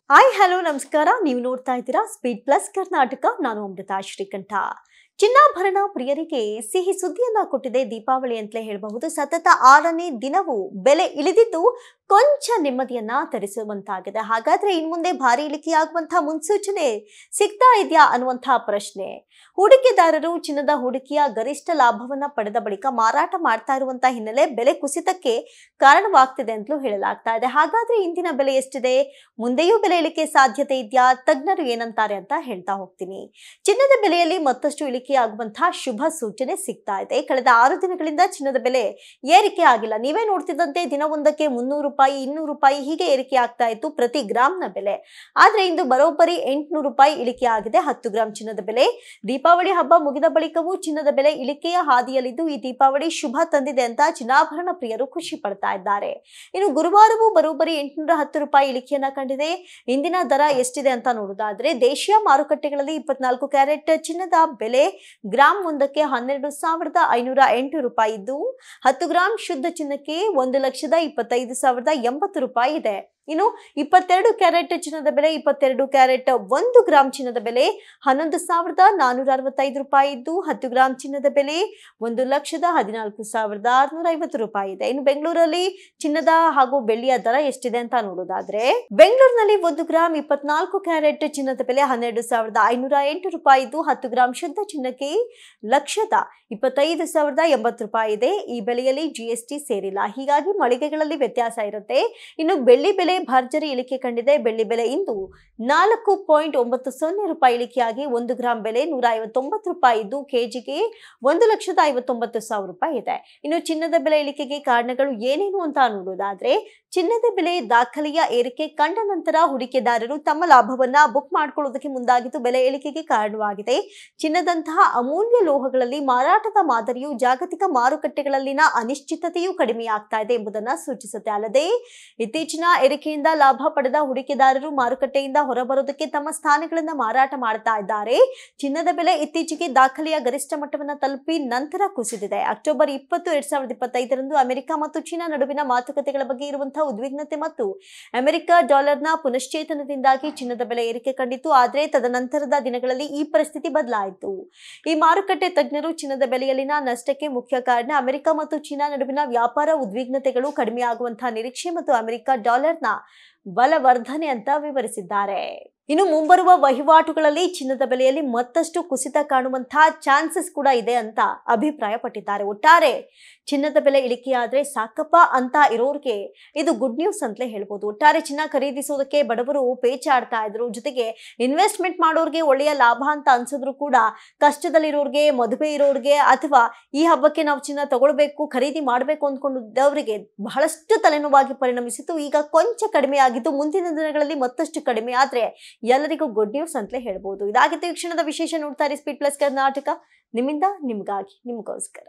Hi hello ನಮಸ್ಕಾರ. ನೀವು ನೋಡ್ತಾ ಇದ್ದೀರಾ ಸ್ಪೀಡ್ ಪ್ಲಸ್ ಕರ್ನಾಟಕ. ನಾನು ಅಮೃತ ಶ್ರೀಕಂಠ. ಚಿನ್ನಾಭರಣ ಪ್ರಿಯರಿಗೆ ಸಿಹಿ ಸುದ್ದಿಯನ್ನ ಕೊಟ್ಟಿದೆ ದೀಪಾವಳಿ ಅಂತಲೇ ಹೇಳಬಹುದು. ಸತತ 6ನೇ ದಿನವೂ ಬೆಲೆ ಇಳಿದಿದ್ದು ಕೊಂಚ ನೆಮ್ಮದಿಯನ್ನ ತರಿಸುವಂತಾಗಿದೆ. ಹಾಗಾದ್ರೆ ಇನ್ನು ಮುಂದೆ ಭಾರಿ ಇಳಿಕೆಯಾಗುವಂತಹ ಮುನ್ಸೂಚನೆ ಸಿಗ್ತಾ ಇದೆಯಾ ಅನ್ನುವಂತಹ ಪ್ರಶ್ನೆ. ಹೂಡಿಕೆದಾರರು ಚಿನ್ನದ ಹೂಡಿಕೆಯ ಗರಿಷ್ಠ ಲಾಭವನ್ನ ಪಡೆದ ಬಳಿಕ ಮಾರಾಟ ಮಾಡ್ತಾ ಇರುವಂತಹ ಹಿನ್ನೆಲೆ ಬೆಲೆ ಕುಸಿತಕ್ಕೆ ಕಾರಣವಾಗ್ತಿದೆ ಅಂತಲೂ ಹೇಳಲಾಗ್ತಾ ಇದೆ. ಹಾಗಾದ್ರೆ ಇಂದಿನ ಬೆಲೆ ಎಷ್ಟಿದೆ, ಮುಂದೆಯೂ ಬೆಲೆ ಇಳಿಕೆ ಸಾಧ್ಯತೆ ಇದೆಯಾ, ತಜ್ಞರು ಏನಂತಾರೆ ಅಂತ ಹೇಳ್ತಾ ಹೋಗ್ತೀನಿ. ಚಿನ್ನದ ಬೆಲೆಯಲ್ಲಿ ಮತ್ತಷ್ಟು ಇಳಿಕೆಯಾಗುವಂತಹ ಶುಭ ಸೂಚನೆ ಸಿಗ್ತಾ ಇದೆ. ಕಳೆದ 6 ದಿನಗಳಿಂದ ಚಿನ್ನದ ಬೆಲೆ ಏರಿಕೆ ಆಗಿಲ್ಲ. ನೀವೇ ನೋಡ್ತಿದ್ದಂತೆ ದಿನವೊಂದಕ್ಕೆ 300 ರೂಪಾಯಿ 200 ರೂಪಾಯಿ ಹೀಗೆ ಏರಿಕೆ ಆಗ್ತಾ ಇತ್ತು ಪ್ರತಿ ಗ್ರಾಮ್ನ ಬೆಲೆ. ಆದ್ರೆ ಇಂದು ಬರೋಬ್ಬರಿ 800 ರೂಪಾಯಿ ಇಳಿಕೆ ಆಗಿದೆ 10 ಗ್ರಾಂ ಚಿನ್ನದ ಬೆಲೆ. ದೀಪಾವಳಿ ಹಬ್ಬ ಮುಗಿದ ಬಳಿಕವೂ ಚಿನ್ನದ ಬೆಲೆ ಇಳಿಕೆಯ ಹಾದಿಯಲ್ಲಿದ್ದು ಈ ದೀಪಾವಳಿ ಶುಭ ತಂದಿದೆ ಅಂತ ಚಿನ್ನಾಭರಣ ಪ್ರಿಯರು ಖುಷಿ ಪಡ್ತಾ ಇದ್ದಾರೆ. ಇನ್ನು ಗುರುವಾರವೂ ಬರೋಬ್ಬರಿ 810 ರೂಪಾಯಿ ಇಳಿಕೆಯನ್ನ ಕಂಡಿದೆ. ಇಂದಿನ ದರ ಎಷ್ಟಿದೆ ಅಂತ ನೋಡೋದಾದ್ರೆ ದೇಶೀಯ ಮಾರುಕಟ್ಟೆಗಳಲ್ಲಿ 24 ಕ್ಯಾರೆಟ್ ಚಿನ್ನದ ಬೆಲೆ ಗ್ರಾಮ್ ಒಂದಕ್ಕೆ 12,508 ರೂಪಾಯಿ ಇದ್ದು 10 ಗ್ರಾಂ ಶುದ್ಧ ಚಿನ್ನಕ್ಕೆ 1,25,080 ರೂಪಾಯಿ ಇದೆ. ಇನ್ನು 22 ಕ್ಯಾರೆಟ್ ಚಿನ್ನದ ಬೆಲೆ 22 ಕ್ಯಾರೆಟ್ 1 ಗ್ರಾಂ ಚಿನ್ನದ ಬೆಲೆ 11,465 ರೂಪಾಯಿ ಇದ್ದು 10 ಗ್ರಾಂ ಚಿನ್ನದ ಬೆಲೆ 1,14,650 ರೂಪಾಯಿ ಇದೆ. ಇನ್ನು ಬೆಂಗಳೂರಲ್ಲಿ ಚಿನ್ನದ ಹಾಗೂ ಬೆಳ್ಳಿಯ ದರ ಎಷ್ಟಿದೆ ಅಂತ ನೋಡೋದಾದ್ರೆ ಬೆಂಗಳೂರಿನಲ್ಲಿ 1 ಗ್ರಾಂ 24 ಕ್ಯಾರೆಟ್ ಚಿನ್ನದ ಬೆಲೆ 12,508 ರೂಪಾಯಿ ಇದ್ದು 10 ಗ್ರಾಂ ಶುದ್ಧ ಚಿನ್ನಕ್ಕೆ 1,25,080 ರೂಪಾಯಿ ಇದೆ. ಈ ಬೆಲೆಯಲ್ಲಿ GST ಸೇರಿಲ್ಲ, ಹೀಗಾಗಿ ಮಳಿಗೆಗಳಲ್ಲಿ ವ್ಯತ್ಯಾಸ ಇರುತ್ತೆ. ಇನ್ನು ಬೆಳ್ಳಿ ಬೆಲೆ ಭರ್ಜರಿ ಇಳಿಕೆ ಕಂಡಿದೆ. ಬೆಳ್ಳಿ ಬೆಲೆ ಇಂದು 4.90 ರೂಪಾಯಿ ಇಳಿಕೆಯಾಗಿ 1 ಗ್ರಾಂ ಬೆಲೆ 159 ರೂಪಾಯಿ ಇದ್ದು ಕೆಜಿಗೆ 1,59,000 ರೂಪಾಯಿ ಇದೆ. ಇನ್ನು ಚಿನ್ನದ ಬೆಲೆ ಇಳಿಕೆಗೆ ಕಾರಣಗಳು ಏನೇನು ಅಂತ ನೋಡೋದಾದ್ರೆ ಚಿನ್ನದ ಬೆಲೆ ದಾಖಲೆಯ ಏರಿಕೆ ಕಂಡ ನಂತರ ಹೂಡಿಕೆದಾರರು ತಮ್ಮ ಲಾಭವನ್ನ ಬುಕ್ ಮಾಡ್ಕೊಳ್ಳೋದಕ್ಕೆ ಮುಂದಾಗಿದ್ದು ಬೆಲೆ ಇಳಿಕೆಗೆ ಕಾರಣವಾಗಿದೆ. ಚಿನ್ನದಂತಹ ಅಮೂಲ್ಯ ಲೋಹಗಳಲ್ಲಿ ಮಾರಾಟದ ಮಾದರಿಯು ಜಾಗತಿಕ ಮಾರುಕಟ್ಟೆಗಳಲ್ಲಿನ ಅನಿಶ್ಚಿತತೆಯೂ ಕಡಿಮೆಯಾಗ್ತಾ ಇದೆ ಎಂಬುದನ್ನ ಸೂಚಿಸುತ್ತೆ. ಅಲ್ಲದೆ ಇತ್ತೀಚಿನ ಏರಿಕೆಯಿಂದ ಲಾಭ ಪಡೆದ ಹೂಡಿಕೆದಾರರು ಮಾರುಕಟ್ಟೆಯಿಂದ ಹೊರಬರೋದಕ್ಕೆ ತಮ್ಮ ಸ್ಥಾನಗಳನ್ನ ಮಾರಾಟ ಮಾಡ್ತಾ ಇದ್ದಾರೆ. ಚಿನ್ನದ ಬೆಲೆ ಇತ್ತೀಚೆಗೆ ದಾಖಲೆಯ ಗರಿಷ್ಠ ಮಟ್ಟವನ್ನ ತಲುಪಿ ನಂತರ ಕುಸಿದಿದೆ. ಅಕ್ಟೋಬರ್ 20, 2025ರಂದು ಅಮೆರಿಕ ಮತ್ತು ಚೀನಾ ನಡುವಿನ ಮಾತುಕತೆಗಳ ಬಗ್ಗೆ ಇರುವಂತಹ ಉದ್ವಿಗ್ನತೆ ಮತ್ತು ಅಮೆರಿಕ ಡಾಲರ್ನ ಪುನಶ್ಚೇತನದಿಂದಾಗಿ ಚಿನ್ನದ ಬೆಲೆ ಏರಿಕೆ ಕಂಡಿತು. ಆದರೆ ತದನಂತರದ ದಿನಗಳಲ್ಲಿ ಈ ಪರಿಸ್ಥಿತಿ ಬದಲಾಯಿತು. ಈ ಮಾರುಕಟ್ಟೆ ತಜ್ಞರು ಚಿನ್ನದ ಬೆಲೆಯಲ್ಲಿನ ನಷ್ಟಕ್ಕೆ ಮುಖ್ಯ ಕಾರಣ ಅಮೆರಿಕ ಮತ್ತು ಚೀನಾ ನಡುವಿನ ವ್ಯಾಪಾರ ಉದ್ವಿಗ್ನತೆಗಳು, ಕಡಿಮೆಯಾಗುವಂತಹ ನಿರೀಕ್ಷೆ ಮತ್ತು ಅಮೆರಿಕ ಡಾಲರ್ನ ಬಲವರ್ಧನೆ ಅಂತ ವಿವರಿಸಿದ್ದಾರೆ. ಇನ್ನು ಮುಂಬರುವ ವಹಿವಾಟುಗಳಲ್ಲಿ ಚಿನ್ನದ ಬೆಲೆಯಲ್ಲಿ ಮತ್ತಷ್ಟು ಕುಸಿತ ಕಾಣುವಂತಹ ಚಾನ್ಸಸ್ ಕೂಡ ಇದೆ ಅಂತ ಅಭಿಪ್ರಾಯಪಟ್ಟಿದ್ದಾರೆ. ಒಟ್ಟಾರೆ ಚಿನ್ನದ ಬೆಲೆ ಇಳಿಕೆಯಾದ್ರೆ ಸಾಕಪ್ಪ ಅಂತ ಇರೋರಿಗೆ ಇದು ಗುಡ್ ನ್ಯೂಸ್ ಅಂತಲೇ ಹೇಳ್ಬೋದು. ಒಟ್ಟಾರೆ ಚಿನ್ನ ಖರೀದಿಸೋದಕ್ಕೆ ಬಡವರು ಪೇಚಾಡ್ತಾ ಇದ್ರು. ಜೊತೆಗೆ ಇನ್ವೆಸ್ಟ್ಮೆಂಟ್ ಮಾಡೋರಿಗೆ ಒಳ್ಳೆಯ ಲಾಭ ಅಂತ ಅನ್ಸಿದ್ರು ಕೂಡ ಕಷ್ಟದಲ್ಲಿರೋರಿಗೆ, ಮದುವೆ ಇರೋರಿಗೆ ಅಥವಾ ಈ ಹಬ್ಬಕ್ಕೆ ನಾವು ಚಿನ್ನ ತಗೊಳ್ಬೇಕು, ಖರೀದಿ ಮಾಡಬೇಕು ಅಂದ್ಕೊಂಡಿದ್ದವರಿಗೆ ಬಹಳಷ್ಟು ತಲೆನೋವಾಗಿ ಪರಿಣಮಿಸಿತು. ಈಗ ಕೊಂಚ ಕಡಿಮೆ ಆಗಿದ್ದು ಮುಂದಿನ ದಿನಗಳಲ್ಲಿ ಮತ್ತಷ್ಟು ಕಡಿಮೆ ಆದ್ರೆ ಎಲ್ಲರಿಗೂ ಗುಡ್ ನ್ಯೂಸ್ ಅಂತಲೇ ಹೇಳ್ಬೋದು. ಇದಾಗಿತ್ತು ಈ ಕ್ಷಣದ ವಿಶೇಷ. ನೋಡ್ತಾ ಇರಿ ಸ್ಪೀಡ್ ಪ್ಲಸ್ ಕರ್ನಾಟಕ, ನಿಮ್ಮಿಂದ ನಿಮ್ಗಾಗಿ ನಿಮ್ಗೋಸ್ಕರ.